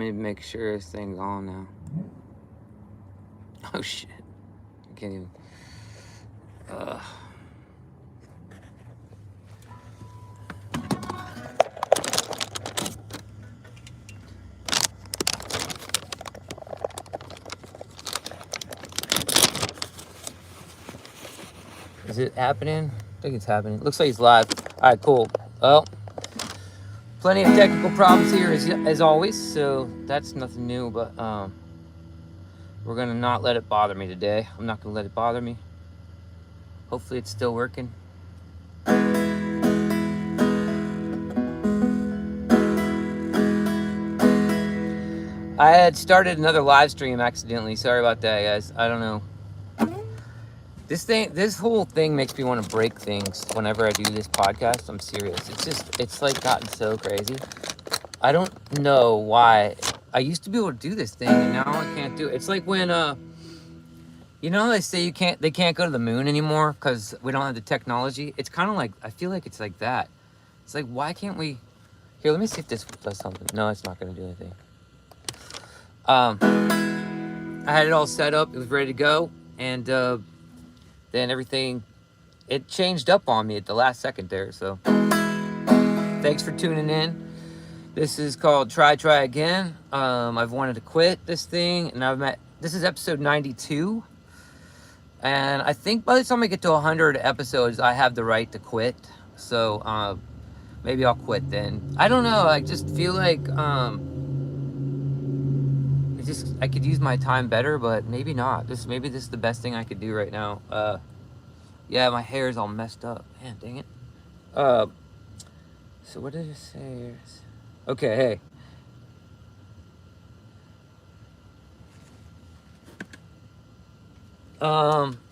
Let me make sure this thing's on now. Oh shit. I can't even. Is it happening? I think it's happening. Looks like it's live. All right, cool. Well, plenty of technical problems here as always, so that's nothing new, but we're gonna not let it bother me today. I'm not gonna let it bother me. Hopefully it's still working. I had started another live stream accidentally. Sorry about that, guys. I don't know. This whole thing makes me want to break things whenever I do this podcast. I'm serious. It's like gotten so crazy. I don't know why. I used to be able to do this thing, and now I can't do it. It's like when, you know, they say they can't go to the moon anymore because we don't have the technology. It's kind of like, I feel like it's like that. It's like, why can't we? Here, let me see if this does something. No, it's not going to do anything. I had it all set up. It was ready to go, and then everything, it changed up on me at the last second there. So thanks for tuning in. This is called Try Again. I've wanted to quit this thing, and this is episode 92. And I think by the time I get to 100 episodes, I have the right to quit. So maybe I'll quit then. I don't know. I just feel like I could use my time better, but maybe not. Maybe this is the best thing I could do right now. Yeah, my hair is all messed up. Man, dang it. So what did it say? Okay, hey.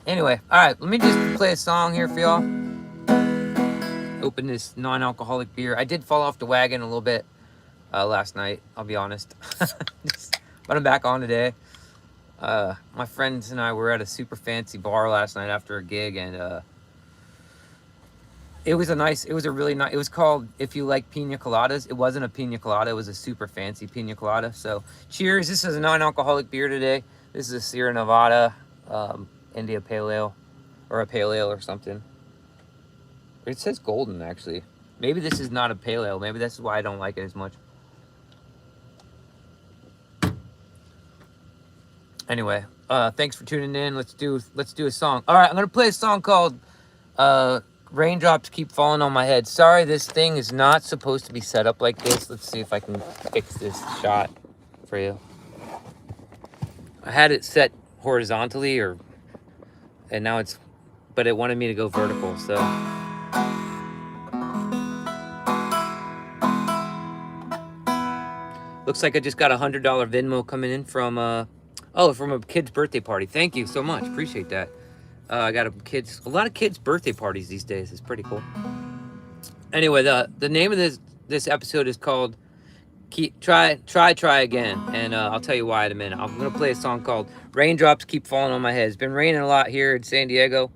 Anyway, all right. Let me just play a song here for y'all. Open this non-alcoholic beer. I did fall off the wagon a little bit last night. I'll be honest. But I'm back on today. My friends and I were at a super fancy bar last night after a gig, and it was called If You Like Pina Coladas. It wasn't a pina colada, it was a super fancy pina colada. So cheers. This is a non-alcoholic beer today. This is a Sierra Nevada India Pale Ale, or a Pale Ale or something. It says golden, actually. Maybe this is not a Pale Ale. Maybe that's why I don't like it as much. Anyway, thanks for tuning in. Let's do a song. All right, I'm gonna play a song called Raindrops Keep Falling on My Head. Sorry, this thing is not supposed to be set up like this. Let's see if I can fix this shot for you. I had it set horizontally, and now but it wanted me to go vertical, so. Looks like I just got a $100 Venmo coming in from from a kid's birthday party. Thank you so much. Appreciate that. I got a lot of kids' birthday parties these days. It's pretty cool. Anyway, the name of this episode is called Try Again, and I'll tell you why in a minute. I'm gonna play a song called Raindrops Keep Falling on My Head. It's been raining a lot here in San Diego,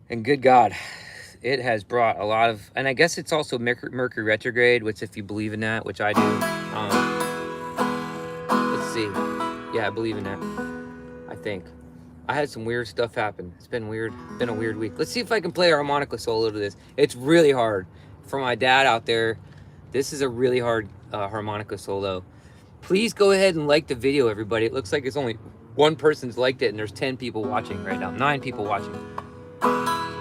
and good God, it has brought a lot of, and I guess it's also Mercury retrograde, which, if you believe in that, which I do, let's see. Yeah, I believe in that. I think. I had some weird stuff happen. It's been weird. Been a weird week. Let's see if I can play a harmonica solo to this. It's really hard. For my dad out there, this is a really hard harmonica solo. Please go ahead and like the video, everybody. It looks like it's only one person's liked it, and there's 10 people watching right now. 9 people watching.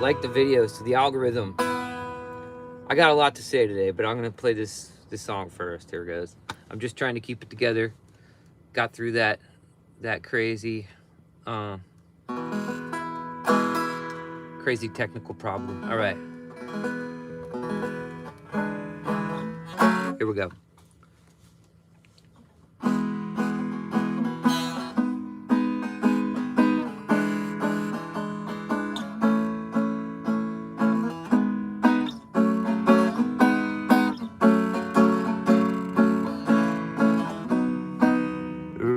Like the videos to the algorithm. I got a lot to say today, but I'm going to play this song first. Here it goes. I'm just trying to keep it together. Got through that crazy technical problem. All right. Here we go.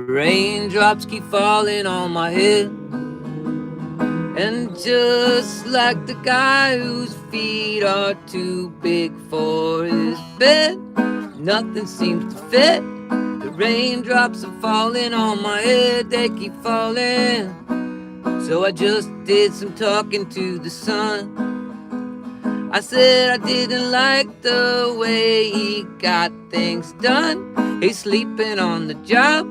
Raindrops keep falling on my head, and just like the guy whose feet are too big for his bed, nothing seems to fit. Raindrops are falling on my head, they keep falling. So I just did some talking to the sun. I said I didn't like the way he got things done. He's sleeping on the job.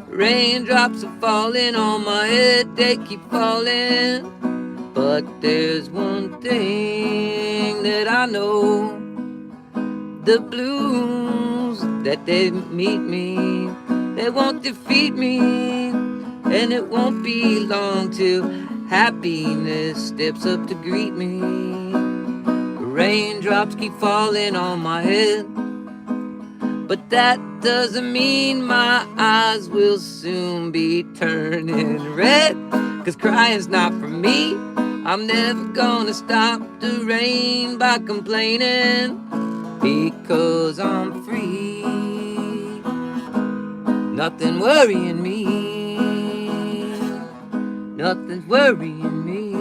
Raindrops are falling on my head, they keep falling. But there's one thing that I know. The blues that they meet me, they won't defeat me. And it won't be long till happiness steps up to greet me. Raindrops keep falling on my head, but that doesn't mean my eyes will soon be turning red. 'Cause crying's not for me. I'm never gonna stop the rain by complaining, because I'm free. Nothing worrying me. Nothing's worrying me.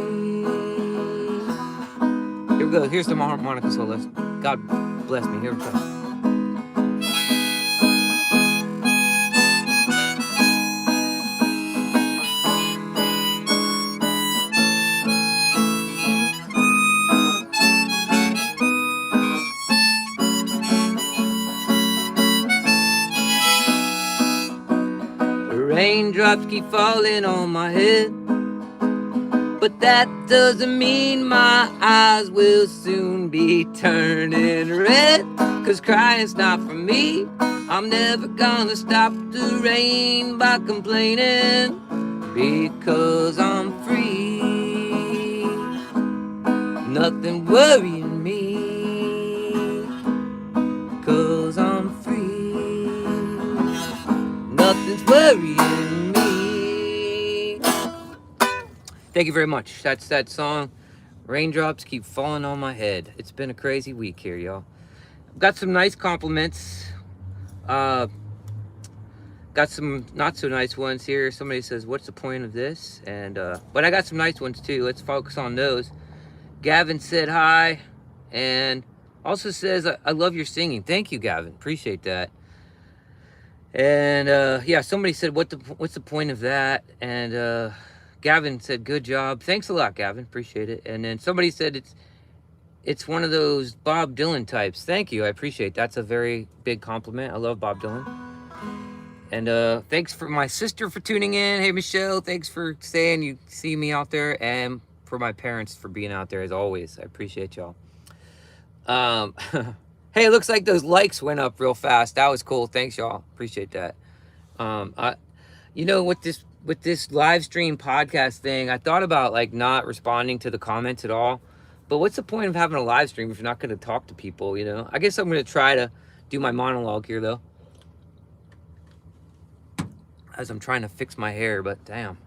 Here we go. Here's the harmonica solo. God bless me. Here we go. Raindrops keep falling on my head, but that doesn't mean my eyes will soon be turning red. 'Cause crying's not for me. I'm never gonna stop the rain by complaining, because I'm free. Nothing worrying me, 'cause I'm free. Nothing's worrying me. Thank you very much. That's that song. Raindrops keep falling on my head. It's been a crazy week here, y'all. Got some nice compliments. Got some not so nice ones here. Somebody says, "What's the point of this?" And but I got some nice ones too. Let's focus on those. Gavin said hi, and also says, "I love your singing." Thank you, Gavin. Appreciate that. And yeah, somebody said, what's the point of that? And Gavin said, "Good job." Thanks a lot, Gavin. Appreciate it. And then somebody said it's one of those Bob Dylan types. Thank you. I appreciate it. That's a very big compliment. I love Bob Dylan. And thanks for my sister for tuning in. Hey, Michelle, thanks for saying you see me out there, and for my parents for being out there as always. I appreciate y'all. Hey, it looks like those likes went up real fast. That was cool. Thanks, y'all. Appreciate that. You know, with this live stream podcast thing, I thought about like not responding to the comments at all. But what's the point of having a live stream if you're not going to talk to people? You know, I guess I'm going to try to do my monologue here though, as I'm trying to fix my hair. But damn,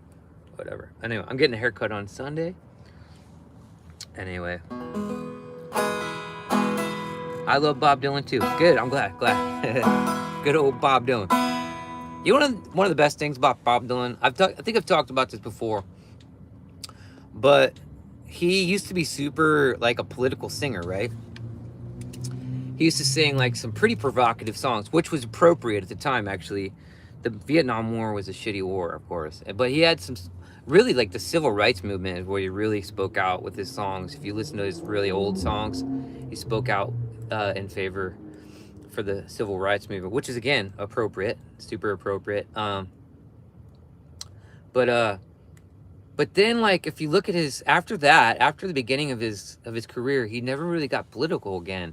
whatever. Anyway, I'm getting a haircut on Sunday. Anyway. I love Bob Dylan too. Good, I'm glad. Good old Bob Dylan. You know, one of the best things about Bob Dylan, I think I've talked about this before, but he used to be super like a political singer, right? He used to sing like some pretty provocative songs, which was appropriate at the time, actually. The Vietnam War was a shitty war, of course, but he had some really like the civil rights movement is where he really spoke out with his songs. If you listen to his really old songs, he spoke out in favor for the civil rights movement, which is again appropriate, super appropriate. But then like if you look at his after the beginning of his career, he never really got political again.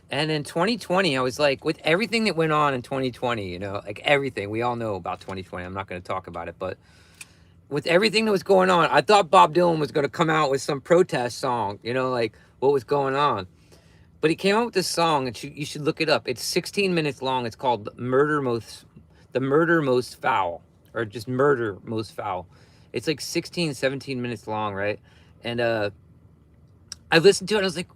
And in 2020, I was like, with everything that went on in 2020, you know, like everything we all know about 2020. I'm not going to talk about it, but with everything that was going on, I thought Bob Dylan was going to come out with some protest song, you know, like what was going on. But he came out with this song, and you should look it up. It's 16 minutes long. It's called The Murder Most Foul, or just Murder Most Foul. It's like 16, 17 minutes long, right? And I listened to it, and I was like,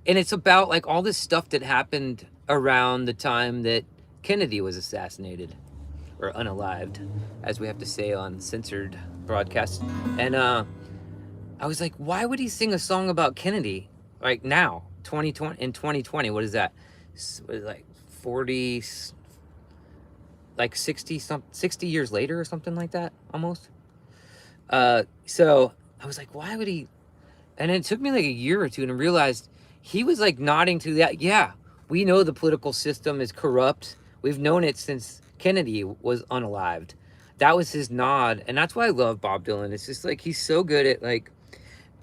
and it's about like all this stuff that happened around the time that Kennedy was assassinated, or unalived, as we have to say on censored broadcasts. And I was like, why would he sing a song about Kennedy like now? 2020 in 2020, what is that? What is it, like 40 like 60 years later or something like that, almost. So I was like, why would he? And it took me like a year or two and I realized he was like nodding to that. Yeah, we know the political system is corrupt. We've known it since Kennedy was unalived. That was his nod. And that's why I love Bob Dylan. It's just like he's so good at like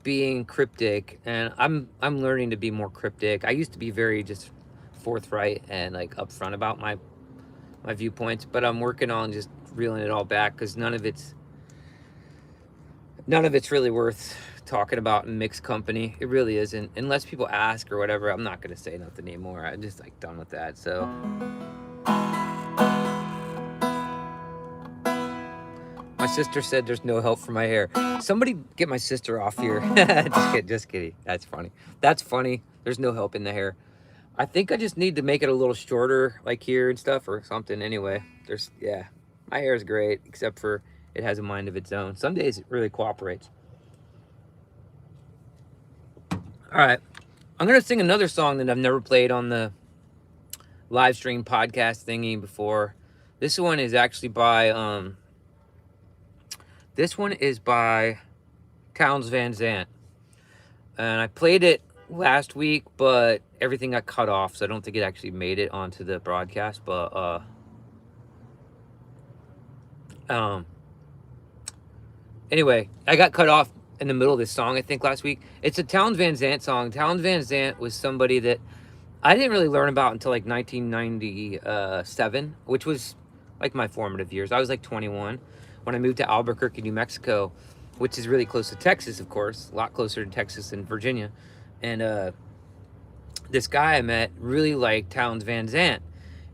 being cryptic, and I'm learning to be more cryptic. I used to be very just forthright and like upfront about my viewpoints, but I'm working on just reeling it all back because none of it's really worth talking about in mixed company. It really isn't, unless people ask or whatever. I'm not gonna say nothing anymore. I'm just like done with that. So my sister said there's no help for my hair. Somebody get my sister off here. Just kidding. That's funny. That's funny. There's no help in the hair. I think I just need to make it a little shorter, like here and stuff, or something. Anyway, yeah, my hair is great, except for it has a mind of its own. Some days it really cooperates. All right, I'm gonna sing another song that I've never played on the live stream podcast thingy before. This one is actually by this one is by Townes Van Zandt, and I played it last week, but everything got cut off, so I don't think it actually made it onto the broadcast. But anyway, I got cut off in the middle of this song, I think, last week. It's a Townes Van Zandt song. Townes Van Zandt was somebody that I didn't really learn about until like 1997, which was like my formative years. I was like 21 when I moved to Albuquerque, New Mexico, which is really close to Texas, of course, a lot closer to Texas than Virginia. And this guy I met really liked Townes Van Zandt.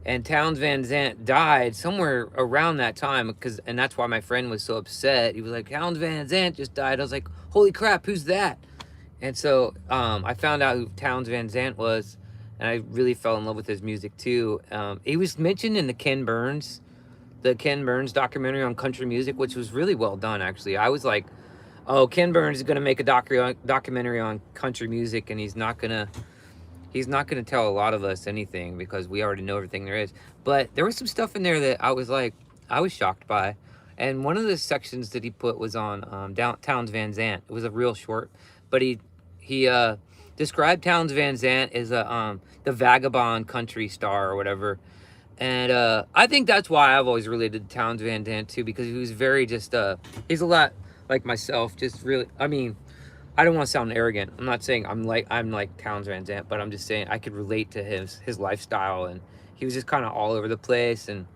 And Townes Van Zandt died somewhere around that time, and that's why my friend was so upset. He was like, Townes Van Zandt just died. I was like, holy crap, who's that? And so I found out who Townes Van Zandt was, and I really fell in love with his music too. He was mentioned in the Ken Burns documentary on country music, which was really well done, actually. I was like, oh, Ken Burns is going to make a documentary on country music, and he's not going to tell a lot of us anything because we already know everything there is. But there was some stuff in there that I was shocked by. And one of the sections that he put was on Townes Van Zandt. It was a real short, but he described Townes Van Zandt as the vagabond country star or whatever. And I think that's why I've always related to Townes Van Zandt too, because he was very just he's a lot like myself, just really, I mean, I don't want to sound arrogant. I'm not saying I'm like Townes Van Zandt, but I'm just saying I could relate to his lifestyle, and he was just kind of all over the place. And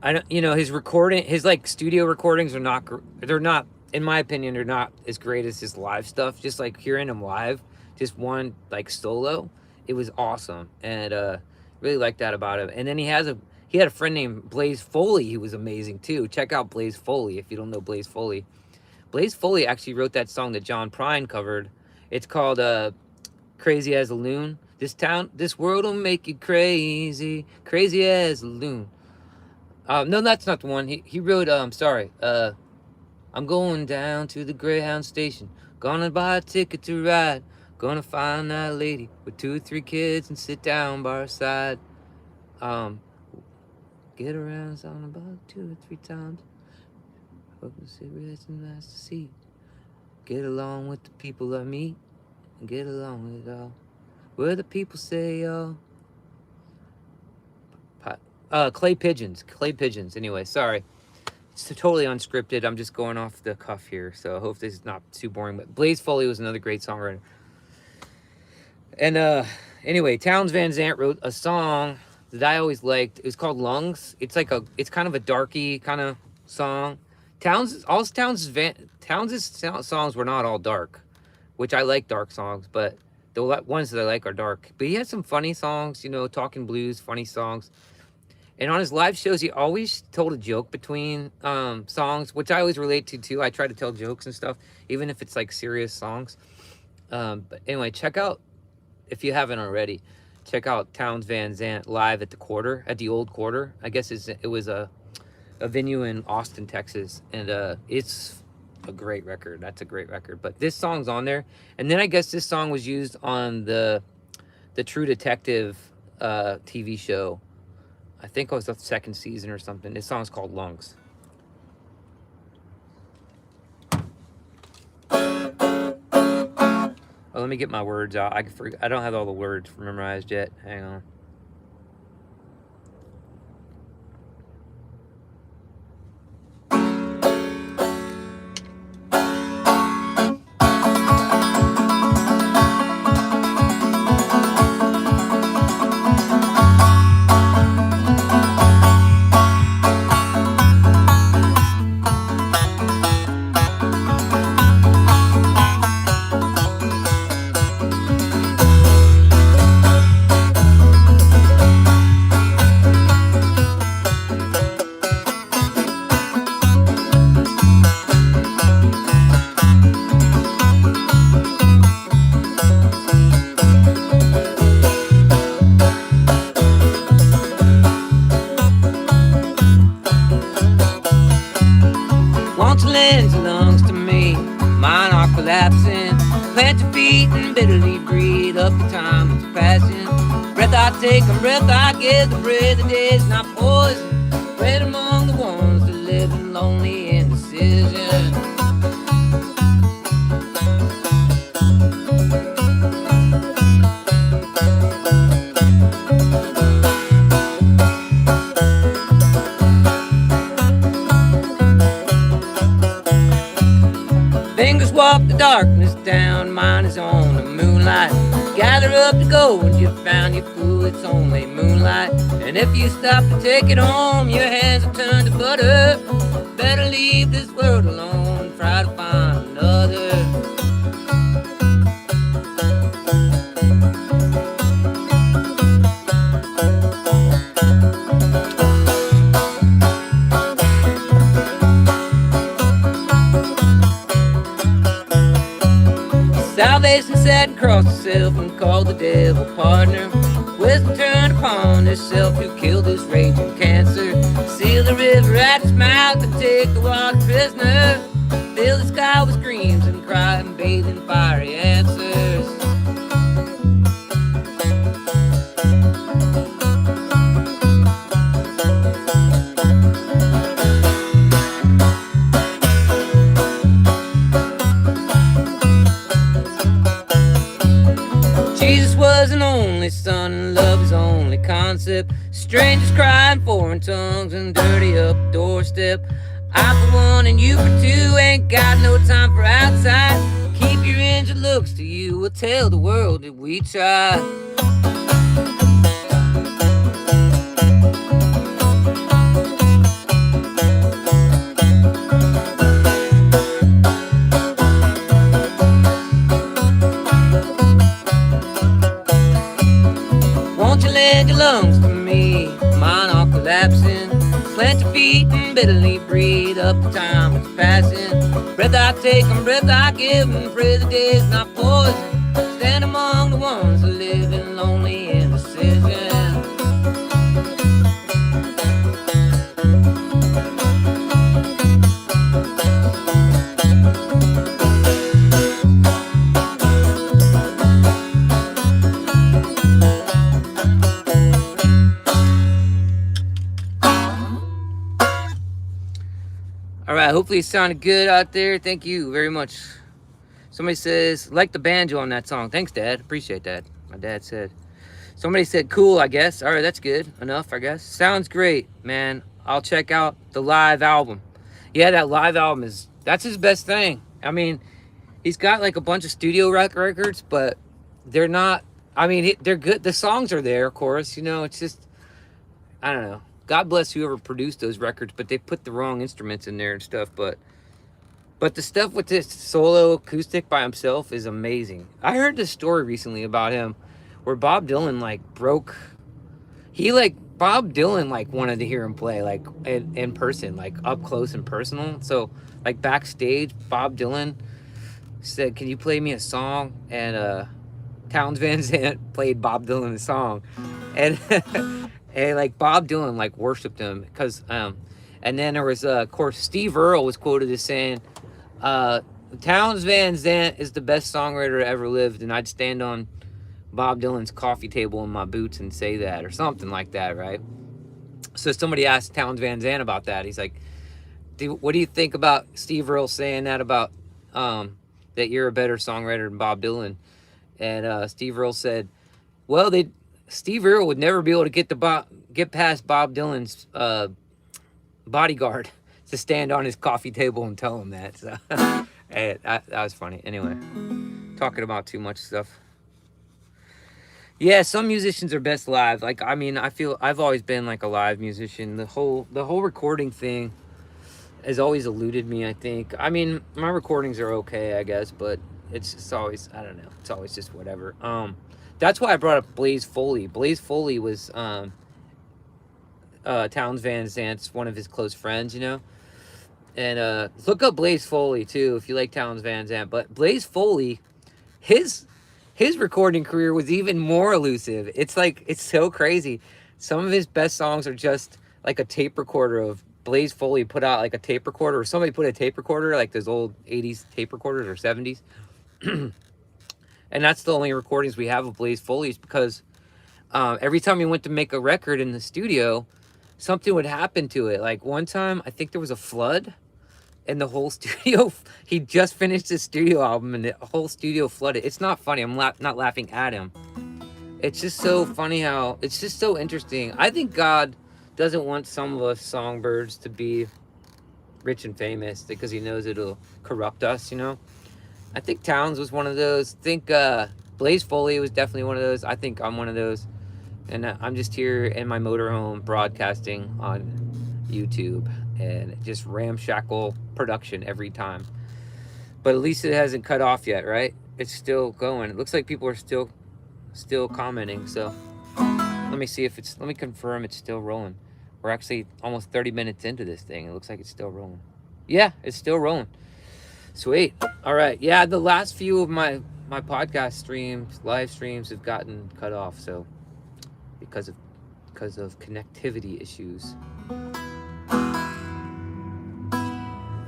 I don't, his like studio recordings they're not, in my opinion, they're not as great as his live stuff. Just like hearing him live, just one like solo, it was awesome, and really liked that about him. And then he had a friend named Blaze Foley who was amazing too. Check out Blaze Foley if you don't know Blaze Foley. Blaze Foley actually wrote that song that John Prine covered. It's called Crazy as a Loon. This world will make you crazy, crazy as a loon. No, that's not the one. He wrote, I'm going down to the Greyhound station. Gonna buy a ticket to ride. Gonna find that lady with 2 or 3 kids and sit down by her side. Get around on about 2 or 3 times. Smoking cigarettes and nice to see. Get along with the people I meet. And get along with it all. Where the people say, y'all. Clay pigeons. Anyway, sorry. It's totally unscripted. I'm just going off the cuff here. So I hope this is not too boring. But Blaze Foley was another great songwriter. And anyway, Townes Van Zandt wrote a song that I always liked. It was called Lungs. It's kind of a darky kind of song. Townes' songs were not all dark, which I like dark songs, but the ones that I like are dark. But he had some funny songs, talking blues, funny songs. And on his live shows, he always told a joke between songs, which I always relate to too. I try to tell jokes and stuff, even if it's like serious songs. But anyway, if you haven't already, check out Townes Van Zandt live at the Old Quarter. I guess it was a venue in Austin, Texas, and it's a great record. That's a great record. But this song's on there, and then I guess this song was used on the True Detective TV show. I think it was the second season or something. This song's called Lungs. Oh, let me get my words out. I don't have all the words memorized yet. Hang on. Won't you lend your lungs to me? Mine are collapsing. Plant your feet and bitterly breathe up the time it's passing. Breath I take and breath I give, the breath that is not poison. Spread among the ones that live in lonely indecision. Fingers walk the darkness down, mine is on the moonlight. Gather up the gold, you found your fool, it's only moonlight. And if you stop to take it home, your hands will turn to butter. Better leave this world alone, try to find another. Salvation sat and crossed herself and called the devil partner. Wisdom turned upon herself who killed this raging cancer. Seal the river at its mouth and take the water prisoner. Fill the sky with screams and cry and bathe in fiery answers. Jesus was an only son and love his only concept. Strangers crying foreign tongues and dirty up doorstep. I for one and you for two ain't got no time for outside. Keep your injured looks to you, we'll tell the world that we tried. Won't you lend your lungs to me? Mine are collapsing. Plant your feet and bitterly breathe up the time it's passing. Breath I take and breath I give, and pray the day's not poison. Stand among the ones who live in lonely indecision. All right, hopefully it sounded good out there. Thank you very much. Somebody says, like the banjo on that song. Thanks, Dad. Appreciate that. My dad said. Somebody said, cool, I guess. All right, that's good enough, I guess. Sounds great, man. I'll check out the live album. Yeah, that live album that's his best thing. I mean, he's got like a bunch of studio records, but they're not, I mean, they're good. The songs are there, of course. You know, it's just, I don't know. God bless whoever produced those records, but they put the wrong instruments in there and stuff. But the stuff with this solo acoustic by himself is amazing. I heard this story recently about him where Bob Dylan Bob Dylan wanted to hear him play like in person, like up close and personal. So like backstage, Bob Dylan said, "Can you play me a song?" And Townes Van Zandt played Bob Dylan a song, and and like Bob Dylan like worshipped him because and then there was of course Steve Earle was quoted as saying, Townes Van Zandt is the best songwriter ever lived, and I'd stand on Bob Dylan's coffee table in my boots and say that, or something like that, right? So somebody asked Towns Van Zandt about that. He's like, what do you think about Steve Earle saying that about that you're a better songwriter than Bob Dylan? And Steve Earle said, well, Steve Earle would never be able to get past Bob Dylan's bodyguard to stand on his coffee table and tell him that. So hey, that was funny. Anyway, talking about too much stuff. Yeah, some musicians are best live. Like, I mean, I feel I've always been like a live musician. The whole recording thing has always eluded me, I think. I mean, my recordings are okay, I guess, but it's always, I don't know, it's always just whatever. That's why I brought up Blaze Foley. Blaze Foley was Towns Van Zandt's one of his close friends, you know. And look up Blaze Foley too if you like Towns Van Zandt. But Blaze Foley, his recording career was even more elusive. It's like, it's so crazy. Some of his best songs are just like a tape recorder of Blaze Foley put out like a tape recorder, or somebody put a tape recorder, like those old 80s tape recorders or 70s. And that's the only recordings we have of Blaze Foley's, because every time he went to make a record in the studio, something would happen to it. Like one time, I think there was a flood and the whole studio, he just finished his studio album and the whole studio flooded. It's not funny. I'm not laughing at him. It's just so funny how, it's just so interesting. I think God doesn't want some of us songbirds to be rich and famous because he knows it'll corrupt us, you know. I think Towns was one of those. I think Blaze Foley was definitely one of those. I think I'm one of those. And I'm just here in my motorhome broadcasting on YouTube, and just ramshackle production every time. But at least it hasn't cut off yet, right? It's still going. It looks like people are still commenting. So let me see if let me confirm it's still rolling. We're actually almost 30 minutes into this thing. It looks like it's still rolling. Yeah, it's still rolling. Sweet. All right. Yeah, the last few of my podcast streams, live streams, have gotten cut off. So because of connectivity issues.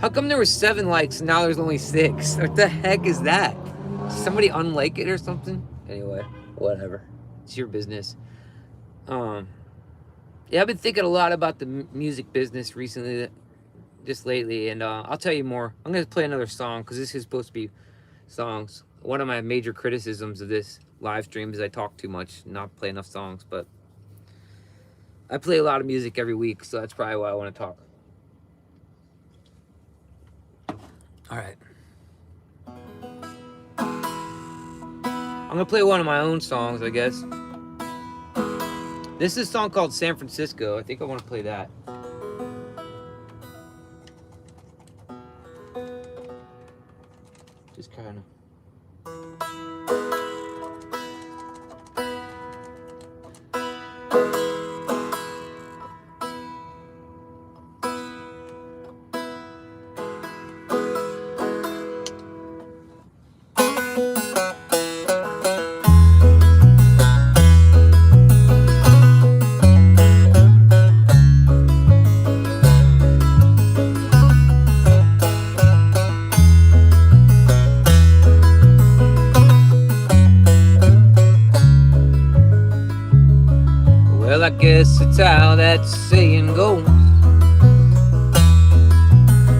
How come there were 7 likes and now there's only 6? What the heck is that? Did somebody unlike it or something? Anyway, whatever. It's your business. Yeah, I've been thinking a lot about the music business recently, just lately, and I'll tell you more. I'm going to play another song because this is supposed to be songs. One of my major criticisms of this live stream is I talk too much, not play enough songs, but I play a lot of music every week, so that's probably why I want to talk. All right. I'm going to play one of my own songs, I guess. This is a song called San Francisco. I think I want to play that. Just kind of. Well, I guess it's how that saying goes,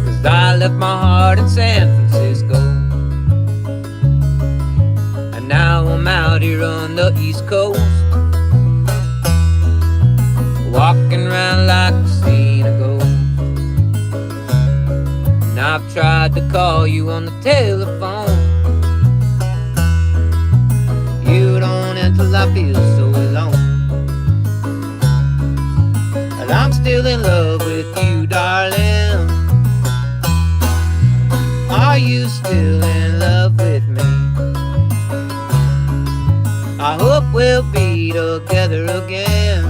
'cause I left my heart in San Francisco, and now I'm out here on the East Coast, walking around like a seen a ghost. And I've tried to call you on the telephone, you don't until I feel so alone. I'm still in love with you, darling. Are you still in love with me? I hope we'll be together again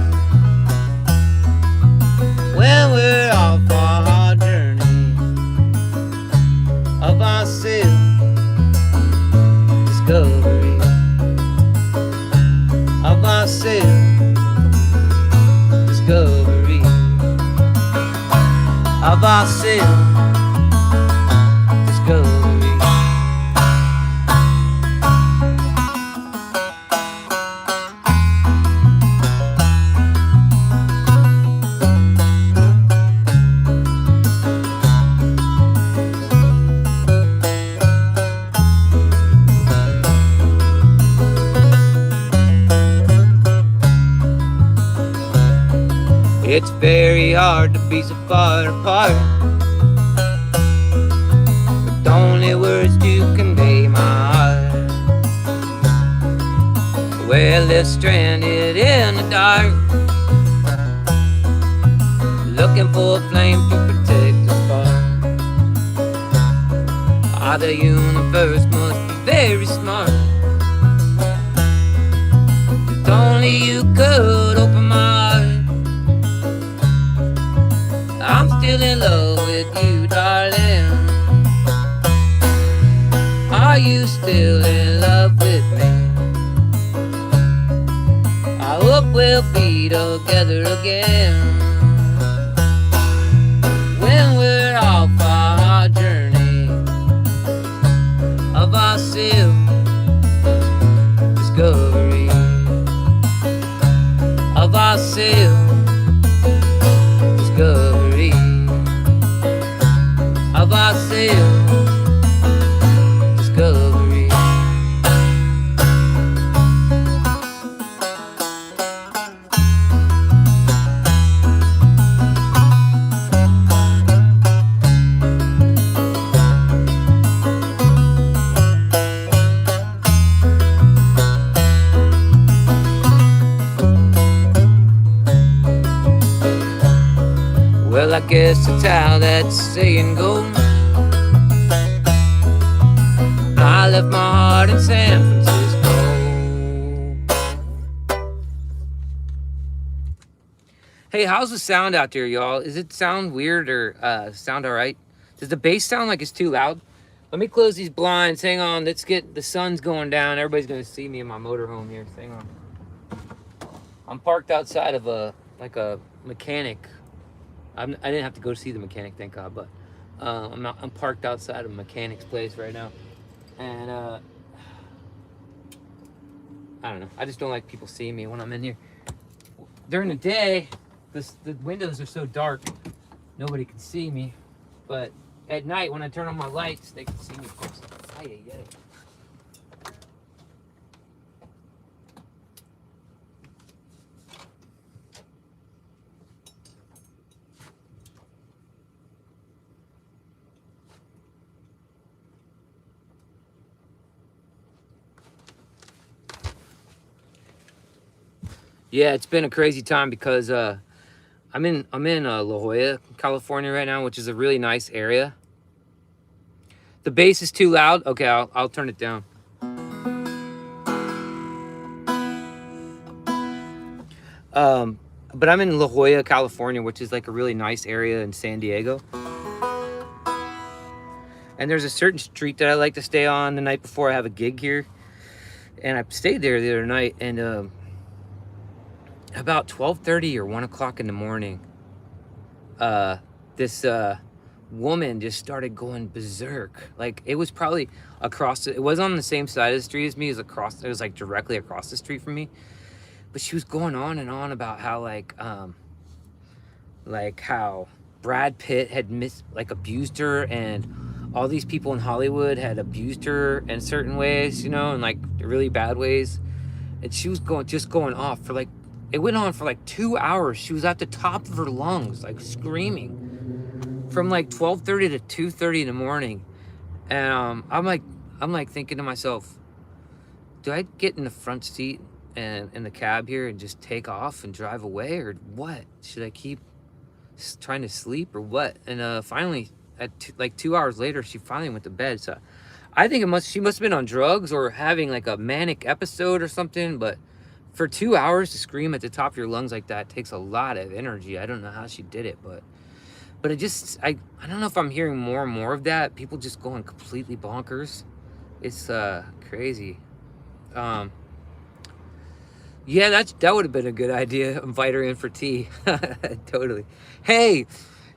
when we're off our journey of our self-discovery, of our self-discovery, of our self-discovery. It's very hard to be so far apart, with only words to convey my heart. We're left stranded in the dark, looking for a flame to protect the spark. The universe must be very smart. If only you could open my heart. I'm still in love with you, darling. Are you still in love with me? I hope we'll be together again when we're off our journey of our self-discovery, of our self-discovery, of our self-discovery. Well, I guess that's how that saying goes. I left my heart in San Francisco. Hey, how's the sound out there, y'all? Is it sound weird or sound all right? Does the bass sound like it's too loud? Let me close these blinds. Hang on. Let's get the sun's going down. Everybody's going to see me in my motorhome here. Hang on. I'm parked outside of a mechanic. I didn't have to go see the mechanic, thank God, but I'm parked outside of a mechanic's place right now. And I don't know. I just don't like people seeing me when I'm in here. During the day, the windows are so dark, nobody can see me. But at night, when I turn on my lights, they can see me, of course. Yeah, it's been a crazy time because I'm in La Jolla, California right now, which is a really nice area. The bass is too loud. Okay, I'll turn it down. But I'm in La Jolla, California, which is like a really nice area in San Diego. And there's a certain street that I like to stay on the night before I have a gig here. And I stayed there the other night, and about 12:30 or 1 o'clock in the morning, this woman just started going berserk. Like, it was probably it was on the same side of the street as me. It was like directly across the street from me. But she was going on and on about how how Brad Pitt had abused her, and all these people in Hollywood had abused her in certain ways, in like really bad ways. And she was going off for it went on for 2 hours. She was at the top of her lungs, screaming from 12:30 to 2:30 in the morning. And I'm thinking to myself, do I get in the front seat and in the cab here and just take off and drive away, or what? Should I keep trying to sleep or what? And finally, at 2 hours later, she finally went to bed. So I think she must have been on drugs or having a manic episode or something. But for 2 hours to scream at the top of your lungs like that takes a lot of energy. I don't know how she did it, but it just, I don't know if I'm hearing more and more of that. People just going completely bonkers. It's crazy. Yeah, that would have been a good idea. Invite her in for tea. Totally. Hey,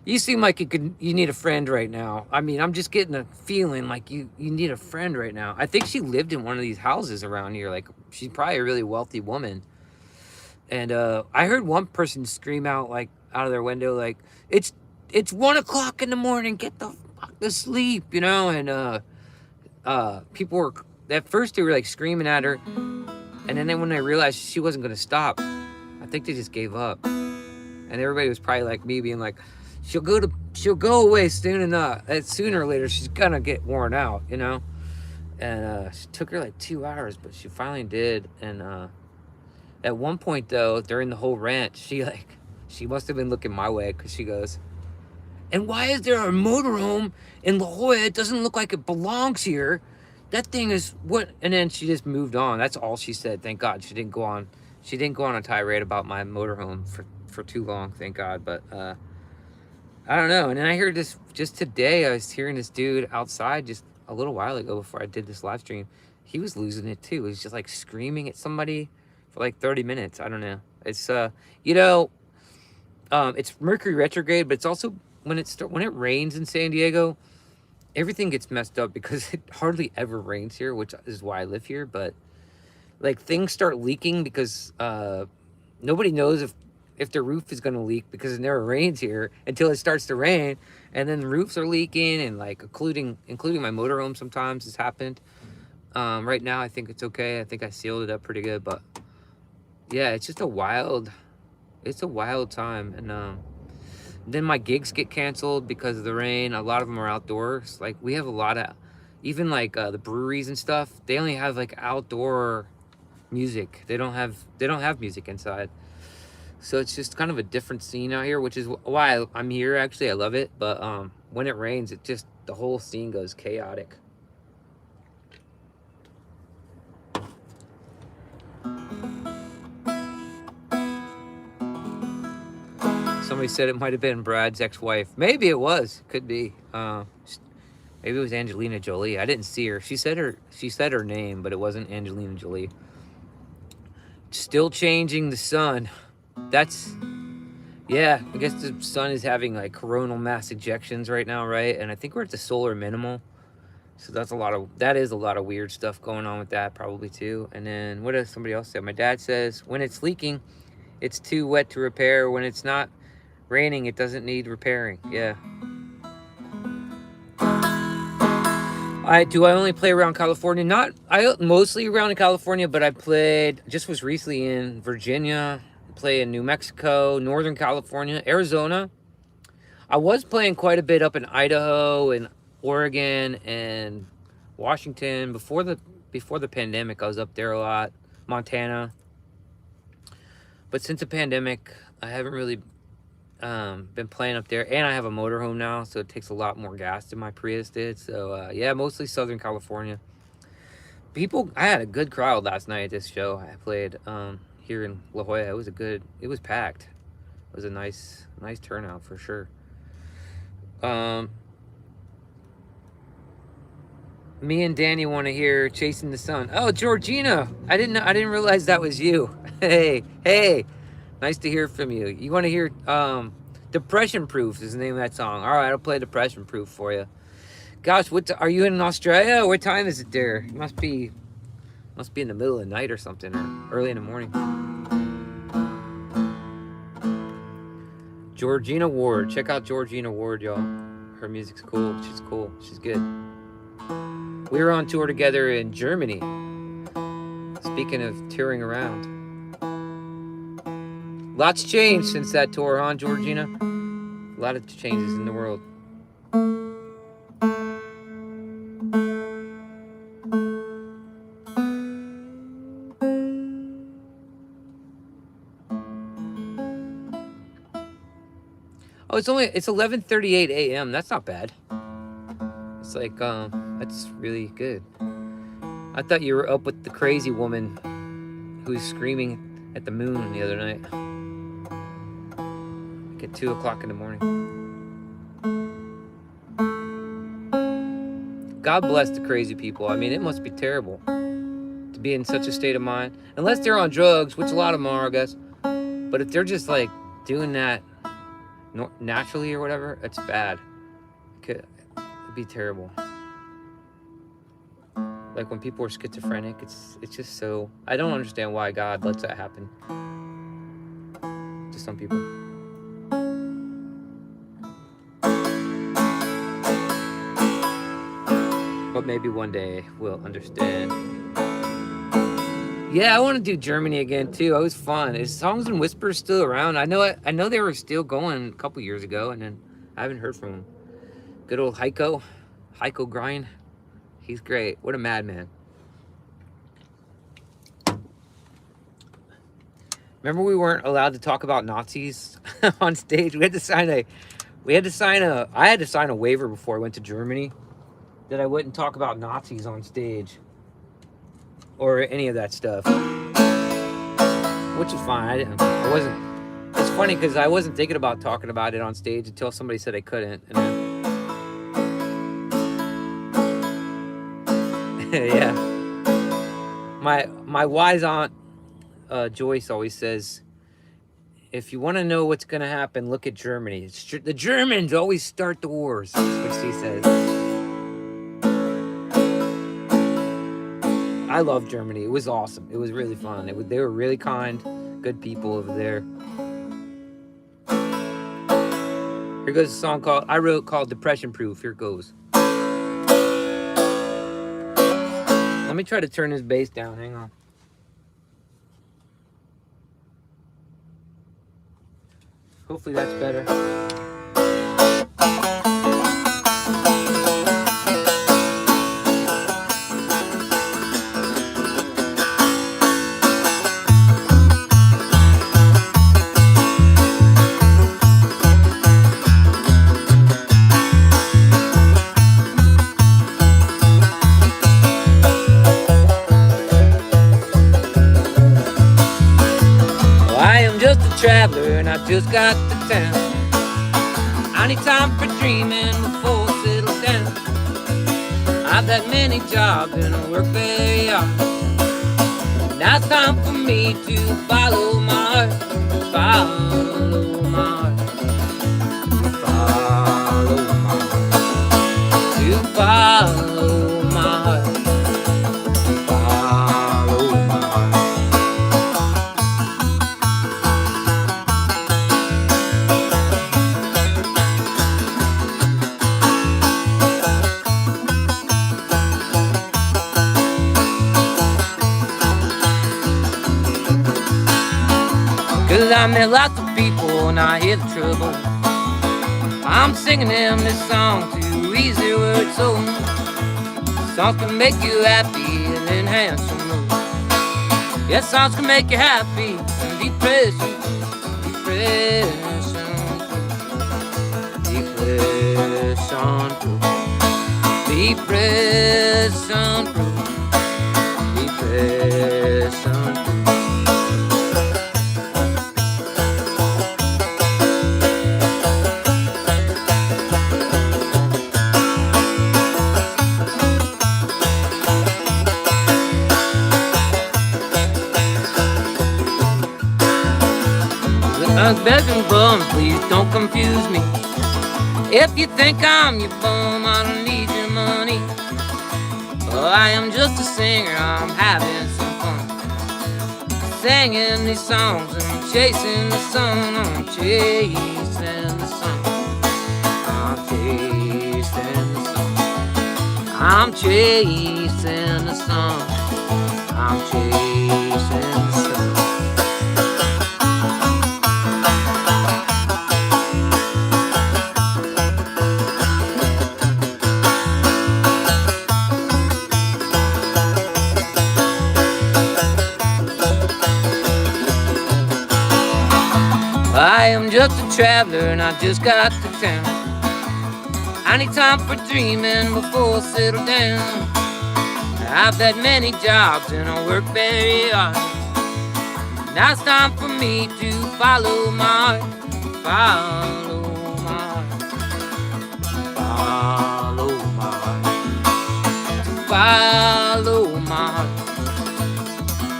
you seem like you need a friend right now. I mean, I'm just getting a feeling like you need a friend right now. I think she lived in one of these houses around here. She's probably a really wealthy woman. And I heard one person scream out out of their window, it's 1 o'clock in the morning, get the fuck to sleep, and people were, at first they were screaming at her. And then when they realized she wasn't going to stop, I think they just gave up. And everybody was probably like me, being like, she'll go away soon enough. Sooner or later, she's gonna get worn out, you know. And it took her like 2 hours, but she finally did. And at one point, though, during the whole rant, she must have been looking my way, because she goes, "And why is there a motorhome in La Jolla? It doesn't look like it belongs here. That thing is what?" And then she just moved on. That's all she said. Thank God she didn't go on. She didn't go on a tirade about my motorhome for too long. Thank God. But I don't know. And then I heard this just today. I was hearing this dude outside just a little while ago before I did this live stream. He was losing it too. He was just like screaming at somebody for like 30 minutes. I don't know. It's you know, it's Mercury retrograde, but it's also when it rains in San Diego, everything gets messed up because it hardly ever rains here, which is why I live here. But like things start leaking because nobody knows if the roof is going to leak, because it never rains here until it starts to rain, and then the roofs are leaking, and like including my motorhome sometimes has happened. Right now I think it's okay. I think I sealed it up pretty good, but yeah, it's just a wild time. And then my gigs get canceled because of the rain. A lot of them are outdoors. Like we have a lot of, even like the breweries and stuff, they only have like outdoor music. They don't have music inside. So it's just kind of a different scene out here, which is why I'm here. Actually, I love it. But when it rains, the whole scene goes chaotic. Somebody said it might have been Brad's ex-wife. Maybe it was. Could be. Maybe it was Angelina Jolie. I didn't see her. She said her name, but it wasn't Angelina Jolie. Still changing the sun. Yeah, I guess the sun is having like coronal mass ejections right now, right? And I think we're at the solar minimal. So that is a lot of weird stuff going on with that probably too. And then what does somebody else say? My dad says when it's leaking, it's too wet to repair. When it's not raining, it doesn't need repairing. Yeah. I only play around California. Mostly around in California, but was recently in Virginia, play in New Mexico, Northern California, Arizona. I was playing quite a bit up in Idaho and Oregon and Washington before the pandemic. I was up there a lot, Montana. But since the pandemic, I haven't really been playing up there, and I have a motorhome now, so it takes a lot more gas than my Prius did. So yeah, mostly Southern California. I had a good crowd last night at this show I played here in La Jolla. It was packed. It was a nice turnout for sure. Me and Danny want to hear Chasing the Sun. Oh, Georgina, I didn't realize that was you. Hey, nice to hear from you. You want to hear Depression Proof is the name of that song. All right, I'll play Depression Proof for you. Gosh, are you in Australia? What time is it there? You must be in the middle of the night or something, or early in the morning. Georgina Ward. Check out Georgina Ward, y'all. Her music's cool. She's cool. She's good. We were on tour together in Germany. Speaking of touring around. Lots changed since that tour, huh, Georgina? A lot of changes in the world. Oh, it's 11:38 a.m. That's not bad. It's like that's really good. I thought you were up with the crazy woman who was screaming at the moon the other night. Like at 2 o'clock in the morning. God bless the crazy people. I mean, it must be terrible to be in such a state of mind. Unless they're on drugs, which a lot of them are, I guess. But if they're just like doing that naturally or whatever, it's bad. It'd be terrible. Like when people are schizophrenic, it's just so... I don't understand why God lets that happen to some people. But maybe one day we'll understand. Yeah, I want to do Germany again too. It was fun. Is Songs and Whispers still around? I know they were still going a couple years ago, and then I haven't heard from them. Good old Heiko Grind. He's great. What a madman. Remember we weren't allowed to talk about Nazis on stage? I had to sign a waiver before I went to Germany that I wouldn't talk about Nazis on stage or any of that stuff. Which is fine. I wasn't. It's funny because I wasn't thinking about talking about it on stage until somebody said I couldn't, and then yeah. My wise aunt Joyce always says, if you want to know what's going to happen, look at Germany. The Germans always start the wars, which she says. I love Germany. It was awesome. It was really fun. They were really kind, good people over there. Here goes a song I wrote called Depression Proof. Here it goes. Let me try to turn this bass down. Hang on. Hopefully that's better. Traveler and I just got to town. I need time for dreaming before I settle down. I've had many jobs and I work very hard. Now it's time for me to follow my heart. Follow my heart. Follow my heart. To follow my heart. Cause I met lots of people and I hear the trouble. I'm singing them this song to ease their worried soul. Songs can make you happy and enhance your mood. Yes, songs can make you happy and depression proof. Depression proof. I'm begging bum, please don't confuse me. If you think I'm your bum, I don't need your money. Oh, I am just a singer, I'm having some fun. Singing these songs and chasing the sun. I'm chasing the sun. I'm chasing the sun. I'm chasing the sun. I'm chasing the sun. I am just a traveler and I just got to town. I need time for dreaming before I settle down. I've had many jobs and I work very hard. Now it's time for me to follow my heart. Follow my heart. Follow my heart. Follow my heart.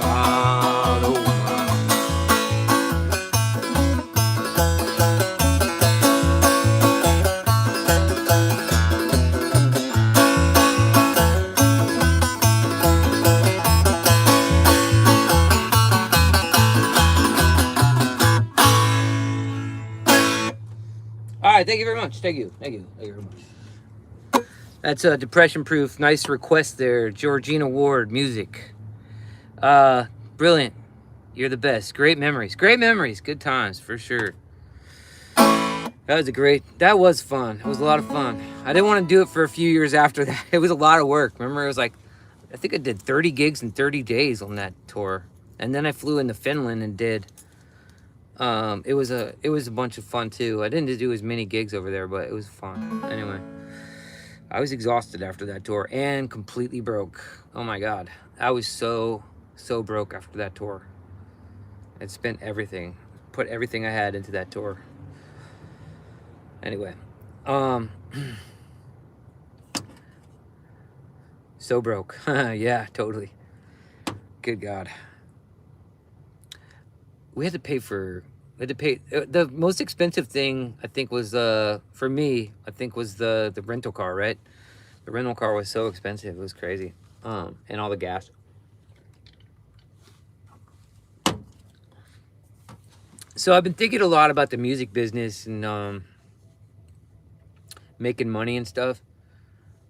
Follow my heart. All right, thank you very much. Thank you very much. That's a depression proof. Nice request there, Georgina Ward music. Brilliant. You're the best. Great memories. Great memories. Good times, for sure. That was fun. It was a lot of fun. I didn't want to do it for a few years after that. It was a lot of work. Remember, it was like, I think I did 30 gigs in 30 days on that tour. And then I flew into Finland and did, it was a bunch of fun too. I didn't do as many gigs over there, but it was fun. Anyway, I was exhausted after that tour and completely broke. Oh my God. I was so broke after that tour. I spent everything, put everything I had into that tour. Anyway, so broke. Yeah, totally. Good God. We had to pay, the most expensive thing, I think, was, for me, I think, was the rental car, right? The rental car was so expensive. It was crazy. And all the gas. So I've been thinking a lot about the music business and, making money and stuff.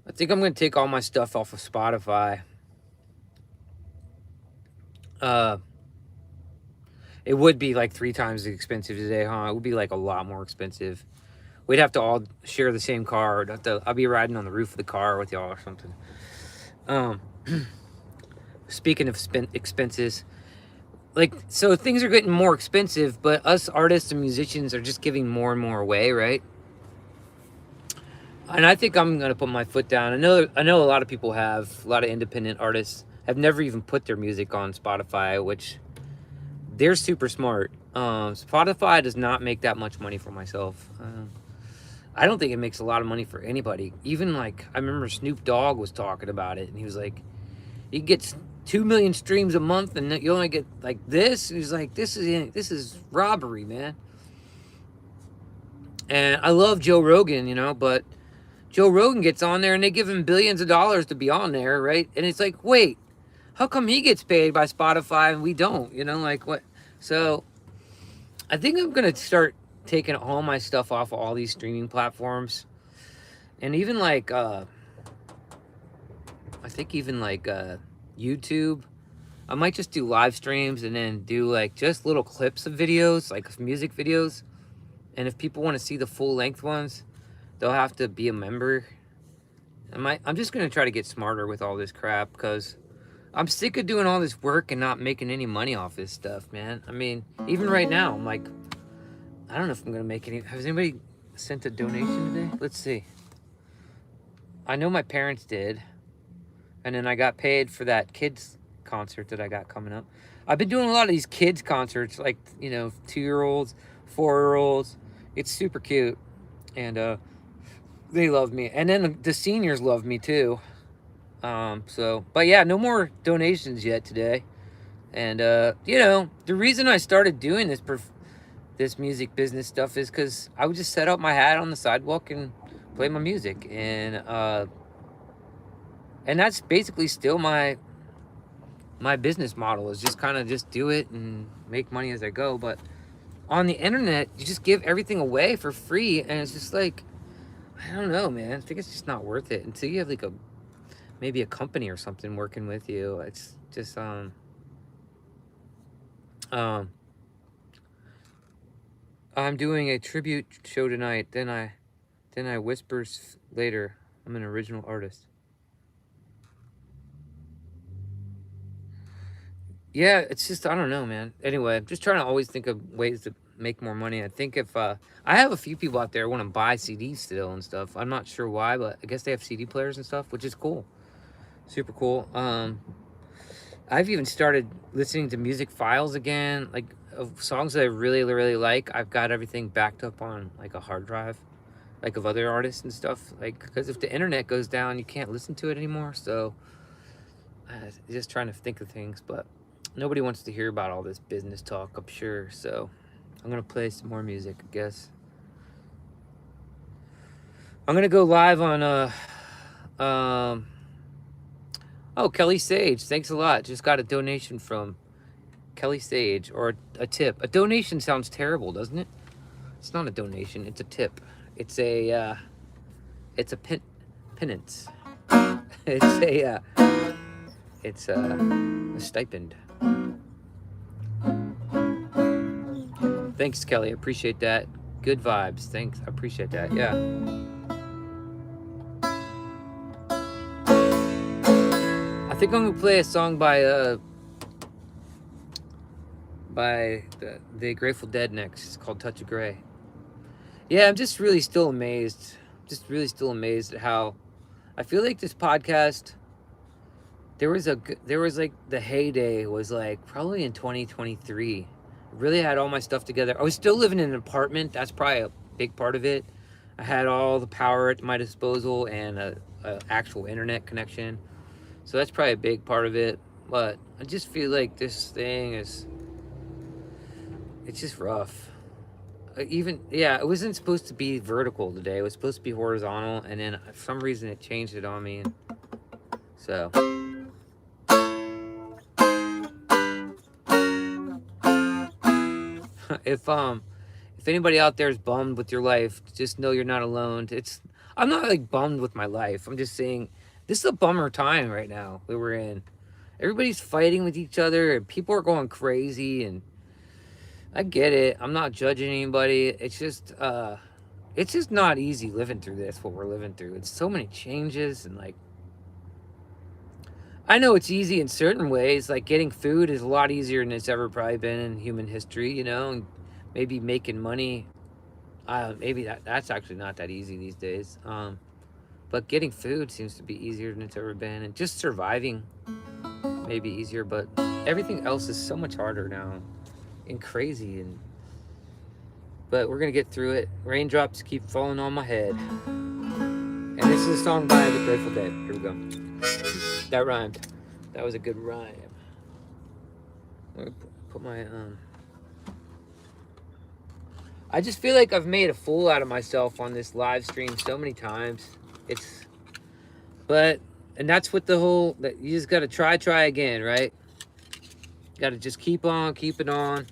I think I'm going to take all my stuff off of Spotify. It would be like 3 times as expensive today, huh? It would be like a lot more expensive. We'd have to all share the same car. I'll be riding on the roof of the car with y'all or something. Speaking of expenses, like, so things are getting more expensive, but us artists and musicians are just giving more and more away, right? And I think I'm gonna put my foot down. I know a lot of people have, a lot of independent artists have never even put their music on Spotify, which they're super smart. Spotify does not make that much money for myself. I don't think it makes a lot of money for anybody. Even like, I remember Snoop Dogg was talking about it, and he was like, he gets 2 million streams a month, and you only get like this. He's like, this is robbery, man. And I love Joe Rogan, you know, but Joe Rogan gets on there and they give him billions of dollars to be on there, right? And it's like, wait, how come he gets paid by Spotify and we don't? You know, like what? So I think I'm going to start taking all my stuff off of all these streaming platforms. And even like, I think even like YouTube. I might just do live streams and then do like just little clips of videos, like music videos. And if people want to see the full length ones, they'll have to be a member. I'm just going to try to get smarter with all this crap, because I'm sick of doing all this work and not making any money off this stuff, man. I mean, even right now, I'm like, I don't know if I'm going to make any. Has anybody sent a donation today? Let's see. I know my parents did. And then I got paid for that kids concert that I got coming up. I've been doing a lot of these kids concerts, like, you know, 2-year-olds, 4-year-olds. It's super cute. And they love me. And then the seniors love me too. But yeah, no more donations yet today. And, you know, the reason I started doing this music business stuff is because I would just set up my hat on the sidewalk and play my music. And that's basically still my business model, is just kind of just do it and make money as I go. But on the internet, you just give everything away for free, and it's just like, I don't know, man. I think it's just not worth it until you have like maybe a company or something working with you. It's just I'm doing a tribute show tonight. Then I whispers later. I'm an original artist. Yeah, it's just, I don't know, man. Anyway, I'm just trying to always think of ways to make more money. I think if I have a few people out there who want to buy CDs still and stuff. I'm not sure why, but I guess they have CD players and stuff, which is cool. Super cool. I've even started listening to music files again, like of songs that I really, really like. I've got everything backed up on like a hard drive, like of other artists and stuff. Like, because if the internet goes down, you can't listen to it anymore. So just trying to think of things, but nobody wants to hear about all this business talk, I'm sure. So I'm gonna play some more music, I guess. I'm gonna go live on oh, Kelly Sage, thanks a lot. Just got a donation from Kelly Sage, or a tip. A donation sounds terrible, doesn't it? It's not a donation, it's a tip. It's a penance. It's a stipend. Thanks, Kelly. I appreciate that. Good vibes. Thanks. I appreciate that. Yeah. I think I'm gonna play a song by the Grateful Dead next. It's called Touch of Grey. Yeah, I'm just really still amazed. At how I feel like this podcast. There was like the heyday was like probably in 2023. I really had all my stuff together. I was still living in an apartment. That's probably a big part of it. I had all the power at my disposal and a actual internet connection. So that's probably a big part of it. But I just feel like this thing it's just rough. It wasn't supposed to be vertical today. It was supposed to be horizontal, and then for some reason it changed it on me. So. If anybody out there is bummed with your life, just know you're not alone. I'm not like bummed with my life. I'm just saying this is a bummer time right now that we're in. Everybody's fighting with each other and people are going crazy, and I get it. I'm not judging anybody. It's just not easy living through this, what we're living through. It's so many changes, and like I know it's easy in certain ways, like getting food is a lot easier than it's ever probably been in human history, and maybe making money, maybe that's actually not that easy these days. But getting food seems to be easier than it's ever been, and just surviving may be easier, but everything else is so much harder now and crazy. But we're gonna get through it. Raindrops keep falling on my head. And this is a song by the Grateful Dead. Here we go. That rhymed. That was a good rhyme. I'm gonna put my I just feel like I've made a fool out of myself on this live stream so many times. And that's what that you just gotta try again, right? Gotta just keep it on.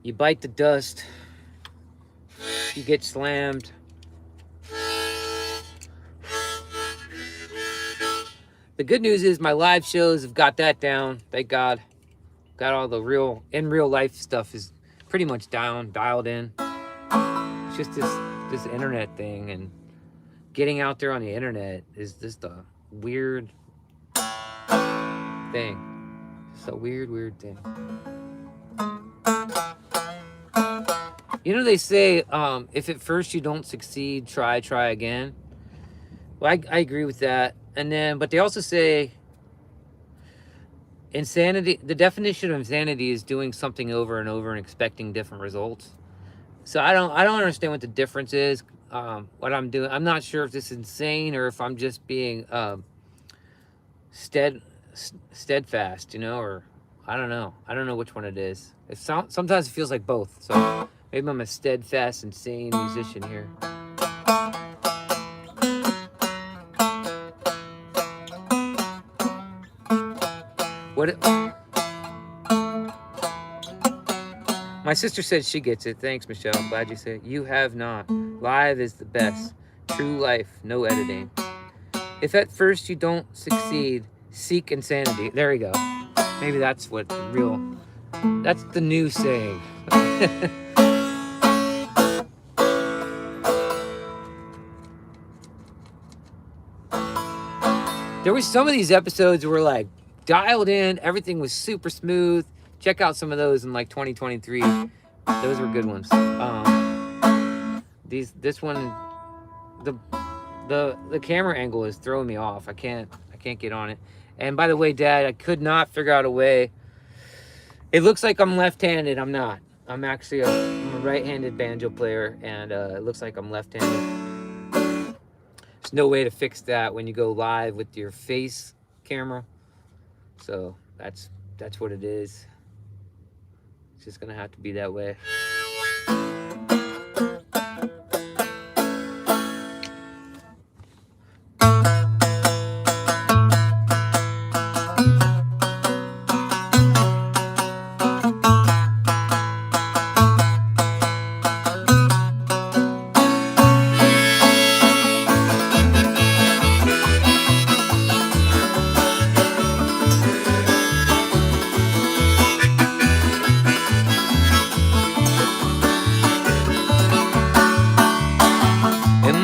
You bite the dust, you get slammed. The good news is my live shows have got that down. Thank God. Got all the real life stuff is pretty much dialed in. It's just this internet thing, and getting out there on the internet is just a weird thing. It's a weird thing. They say if at first you don't succeed, try again. Well, I agree with that. But they also say insanity, the definition of insanity is doing something over and over and expecting different results. So I don't understand what the difference is. What I'm doing, I'm not sure if this is insane or if I'm just being steadfast, or I don't know. I don't know which one it is. Sometimes it feels like both. So maybe I'm a steadfast, insane musician here. My sister said she gets it. Thanks, Michelle. I'm glad you said it. You have not. Live is the best. True life, no editing. If at first you don't succeed, seek insanity. There you go. Maybe that's that's the new saying. There was some of these episodes where like dialed in, everything was super smooth. Check out some of those in like 2023. Those were good ones. This one, the camera angle is throwing me off. I can't get on it. And by the way, Dad, I could not figure out a way. It looks like I'm left-handed. I'm not. I'm actually I'm a right-handed banjo player, and it looks like I'm left-handed. There's no way to fix that when you go live with your face camera. So that's what it is. It's just gonna have to be that way.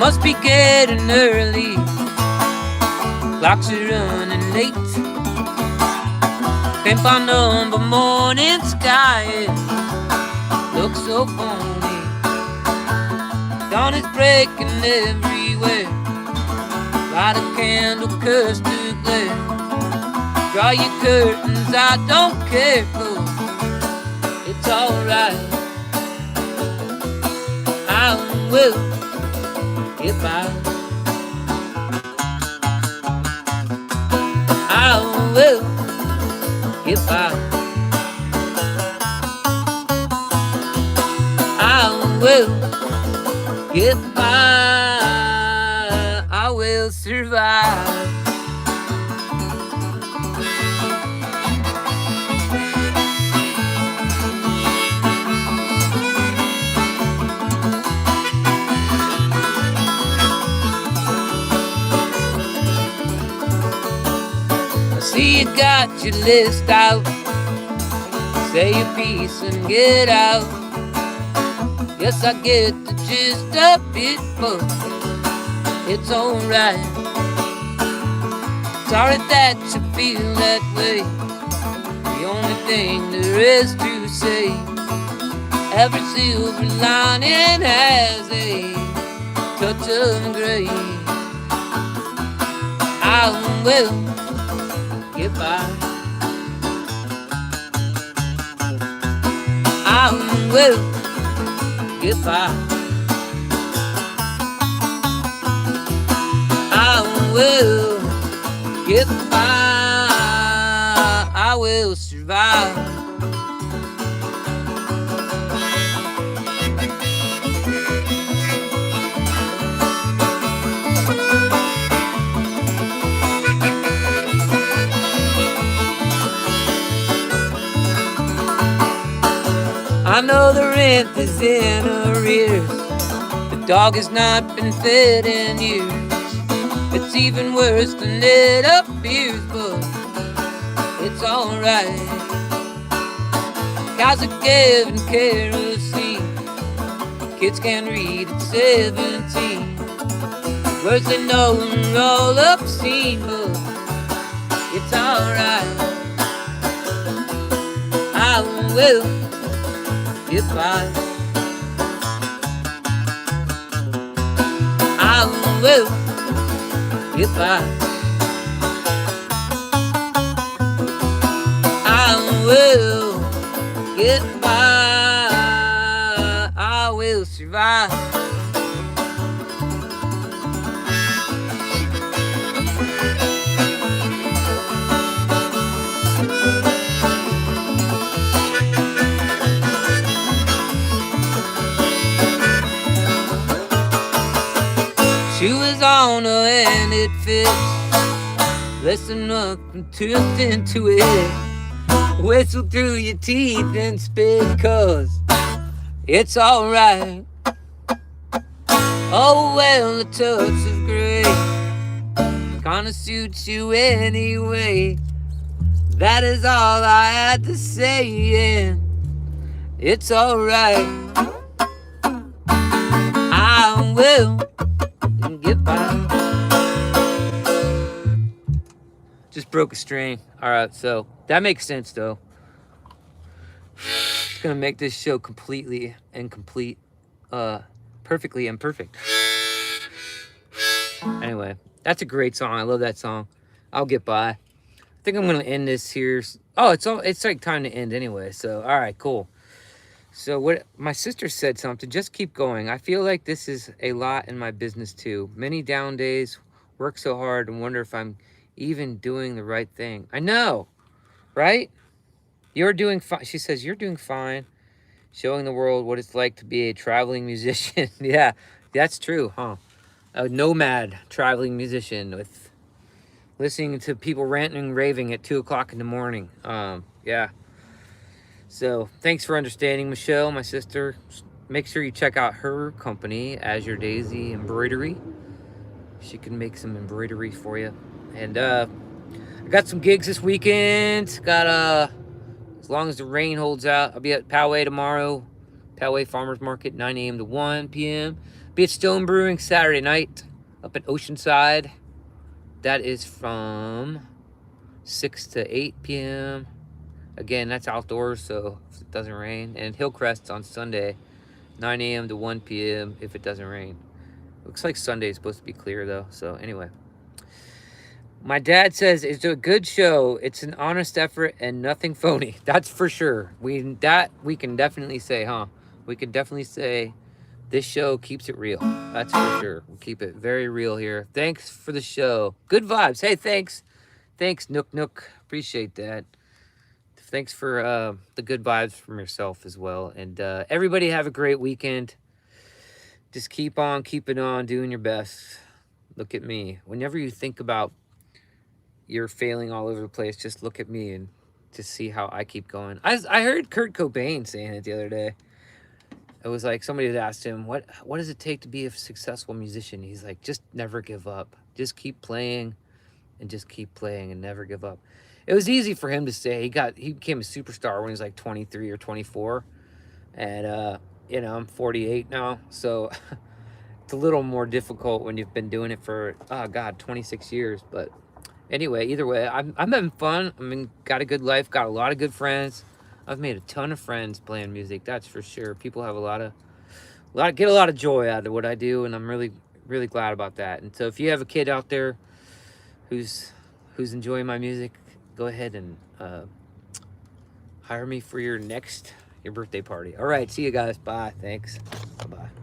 must be getting early. Clocks are running late. Can't find number morning sky. It looks so phony. Dawn is breaking everywhere. Light a candle, curse to glare. Draw your curtains, I don't care, 'cause it's alright. I will get by. I will get by. I will get by. I will survive. See, you got your list out. Say your piece and get out. Yes, I get the gist of it, but it's alright. Sorry that you feel that way. The only thing there is to say, every silver lining has a touch of gray. I will get by. I will get by. I will get by. I will survive. I know the rent is in arrears. The dog has not been fed in years. It's even worse than it appears, but it's alright. Cows are given kerosene. Kids can read at 17. Words they know are all obscene, but it's alright. I will get by. I will get by. I will get by. I will survive. Shoe is on her and it fits. Listen up and tooth into it. Whistle through your teeth and spit, 'cause it's alright. Oh well, a touch of gray kinda suits you anyway. That is all I had to say, and it's alright. I will get by. Just broke a string. Alright, so that makes sense though. It's gonna make this show completely incomplete, perfectly imperfect. Anyway, that's a great song. I love that song. I'll get by. I think I'm gonna end this here. Oh, it's like time to end anyway. So all right, cool. So what my sister said something, just keep going. I feel like this is a lot in my business too. Many down days, work so hard and wonder if I'm even doing the right thing. I know, right? You're doing fine. She says, you're doing fine. Showing the world what it's like to be a traveling musician. Yeah, that's true, huh? A nomad traveling musician with listening to people ranting and raving at 2 o'clock in the morning. Yeah. So thanks for understanding, Michelle, my sister. Make sure you check out her company, Azure Daisy Embroidery. She can make some embroidery for you. And I got some gigs this weekend. Got as long as the rain holds out, I'll be at Poway tomorrow, Poway Farmers Market, 9 a.m. to 1 p.m. Be at Stone Brewing Saturday night up in Oceanside. That is from 6 to 8 p.m. Again, that's outdoors, so if it doesn't rain. And Hillcrest on Sunday, 9 a.m. to 1 p.m. if it doesn't rain. Looks like Sunday is supposed to be clear, though. So anyway. My dad says it's a good show. It's an honest effort and nothing phony. That's for sure. We can definitely say, huh? We can definitely say this show keeps it real. That's for sure. We'll keep it very real here. Thanks for the show. Good vibes. Hey, thanks. Thanks, Nook Nook. Appreciate that. Thanks for the good vibes from yourself as well. And everybody have a great weekend. Just keep on keeping on, doing your best. Look at me. Whenever you think about you're failing all over the place, just look at me and just see how I keep going. I heard Kurt Cobain saying it the other day. It was like somebody had asked him, what does it take to be a successful musician? He's like, just never give up. Just keep playing and just keep playing and never give up. It was easy for him to say. He became a superstar when he was like 23 or 24. And, you know, I'm 48 now. So it's a little more difficult when you've been doing it for, 26 years. But anyway, either way, I'm having fun. I mean, got a good life, got a lot of good friends. I've made a ton of friends playing music, that's for sure. People have get a lot of joy out of what I do, and I'm really, really glad about that. And so if you have a kid out there who's enjoying my music, go ahead and hire me for your birthday party. All right, see you guys. Bye. Thanks. Bye-bye.